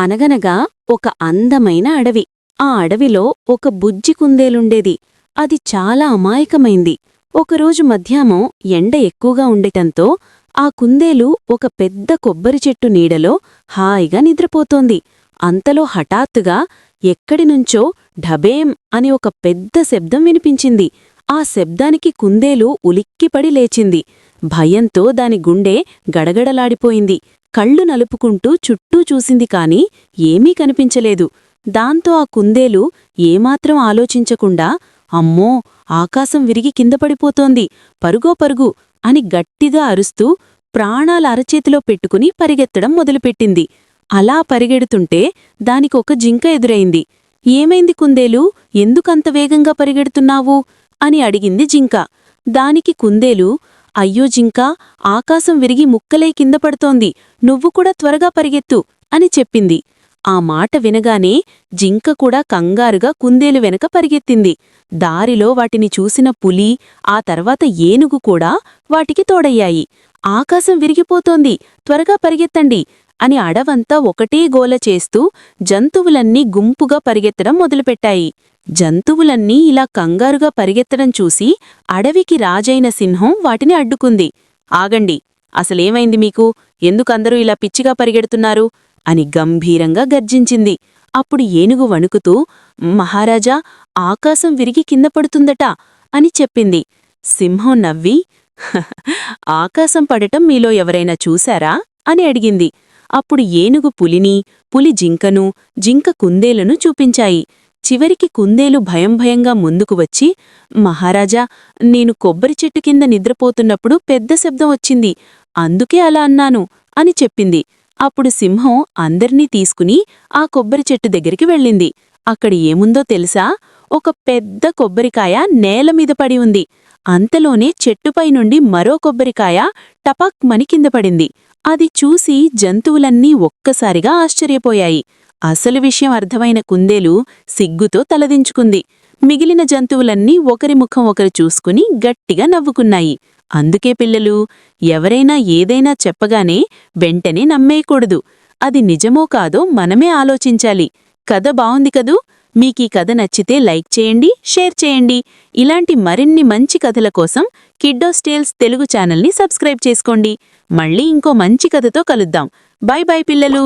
అనగనగా ఒక అందమైన అడవి. ఆ అడవిలో ఒక బుజ్జి కుందేలుండేది. అది చాలా అమాయకమైంది. ఒకరోజు మధ్యాహ్నం ఎండ ఎక్కువగా ఉండటంతో ఆ కుందేలు ఒక పెద్ద కొబ్బరి చెట్టు నీడలో హాయిగా నిద్రపోతోంది. అంతలో హఠాత్తుగా ఎక్కడినుంచో ఢబేం అని ఒక పెద్ద శబ్దం వినిపించింది. ఆ శబ్దానికి కుందేలు ఉలిక్కిపడి లేచింది. భయంతో దాని గుండె గడగడలాడిపోయింది. కళ్ళు నలుపుకుంటూ చుట్టూ చూసింది కాని ఏమీ కనిపించలేదు. దాంతో ఆ కుందేలు ఏమాత్రం ఆలోచించకుండా, అమ్మో, ఆకాశం విరిగి కిందపడిపోతోంది, పరుగో పరుగు అని గట్టిగా అరుస్తూ ప్రాణాల అరచేతిలో పెట్టుకుని పరిగెత్తడం మొదలుపెట్టింది. అలా పరిగెడుతుంటే దానికొక జింక ఎదురైంది. ఏమైంది కుందేలు, ఎందుకంత వేగంగా పరిగెడుతున్నావు అని అడిగింది జింక. దానికి కుందేలు, అయ్యో జింకా, ఆకాశం విరిగి ముక్కలై కింద పడుతోంది, నువ్వు కూడా త్వరగా పరిగెత్తు అని చెప్పింది. ఆ మాట వినగానే జింక కూడా కంగారుగా కుందేలు వెనక పరిగెత్తింది. దారిలో వాటిని చూసిన పులి, ఆ తర్వాత ఏనుగు కూడా వాటికి తోడయ్యాయి. ఆకాశం విరిగిపోతోంది, త్వరగా పరిగెత్తండి అని అడవంతా ఒకటే గోల చేస్తూ జంతువులన్నీ గుంపుగా పరిగెత్తడం మొదలుపెట్టాయి. జంతువులన్నీ ఇలా కంగారుగా పరిగెత్తడం చూసి అడవికి రాజైన సింహం వాటిని అడ్డుకుంది. ఆగండి, అసలేమైంది మీకు, ఎందుకందరూ ఇలా పిచ్చిగా పరిగెడుతున్నారు అని గంభీరంగా గర్జించింది. అప్పుడు ఏనుగు వణుకుతూ, మహారాజా, ఆకాశం విరిగి కింద పడుతుందట అని చెప్పింది. సింహం నవ్వి, ఆకాశం పడటం మీలో ఎవరైనా చూశారా అని అడిగింది. అప్పుడు ఏనుగు పులిని, పులి జింకను, జింక కుందేలును చూపించాయి. చివరికి కుందేలు భయంభయంగా ముందుకు వచ్చి, మహారాజా, నేను కొబ్బరి చెట్టు కింద నిద్రపోతున్నప్పుడు పెద్ద శబ్దం వచ్చింది, అందుకే అలా అన్నాను అని చెప్పింది. అప్పుడు సింహం అందర్నీ తీసుకుని ఆ కొబ్బరి చెట్టు దగ్గరికి వెళ్ళింది. అక్కడ ఏముందో తెలుసా? ఒక పెద్ద కొబ్బరికాయ నేలమీద పడి ఉంది. అంతలోనే చెట్టుపై నుండి మరో కొబ్బరికాయ టపక్మని కింద పడింది. అది చూసి జంతువులన్నీ ఒక్కసారిగా ఆశ్చర్యపోయాయి. అసలు విషయం అర్థమైన కుందేలు సిగ్గుతో తలదించుకుంది. మిగిలిన జంతువులన్నీ ఒకరి ముఖం ఒకరు చూసుకుని గట్టిగా నవ్వుకున్నాయి. అందుకే పిల్లలు, ఎవరైనా ఏదైనా చెప్పగానే వెంటనే నమ్మేయకూడదు. అది నిజమో కాదో మనమే ఆలోచించాలి. కథ బావుంది కదూ? మీకీ కథ నచ్చితే లైక్ చేయండి, షేర్ చేయండి. ఇలాంటి మరిన్ని మంచి కథల కోసం కిడ్డోస్ టేల్స్ తెలుగు ఛానల్ని సబ్స్క్రైబ్ చేసుకోండి. మళ్ళీ ఇంకో మంచి కథతో కలుద్దాం. బై బై పిల్లలు.